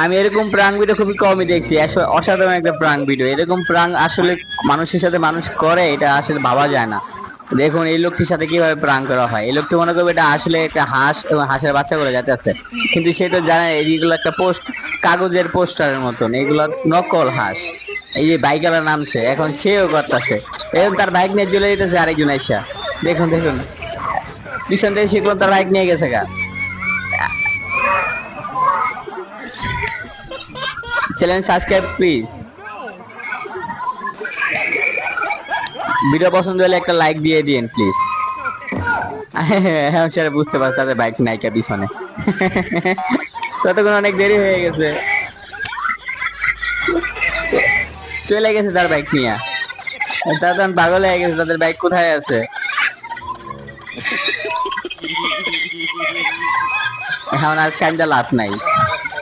আমি এরকম prank video খুবই কমই দেখছি, অসাধারণ একটা প্রাঙ্ক ভিডিও। এরকম প্রাঙ্ক আসলে মানুষের সাথে মানুষ করে, এটা আসলে ভাবা যায় না। দেখুন এই লোকটির সাথে কিভাবে প্রাঙ্ক করা হয়। এই লোকটি মনে করবে এটা আসলে একটা হাঁস এবং হাঁসের বাচ্চা করে যাচ্ছে, কিন্তু সে তো জানে এইগুলো একটা কাগজের পোস্টারের মতন, এগুলো নকল হাঁস। এই যে বাইকালা নামছে, এখন সেও করতেছে, এবং তার বাইক নিয়ে চলে যেতেছে আরেকজন আইসা। দেখুন দেখুন, পিছন থেকে সে তার বাইক নিয়ে গেছে গা। Channel subscribe please. ভিডিও পছন্দ হলে একটা লাইক দিয়ে দিন প্লিজ। হ্যাঁ স্যার, বুঝতে পারছি তাদের বাইক নাইকা পিছনে। ততক্ষণ অনেক দেরি হয়ে গেছে, চলে গেছে তার বাইক নিয়ে। তারা তখন পাগল হয়ে গেছে, তাদের বাইক কোথায় আছে। এখন আর কান্দা লাভ নাই।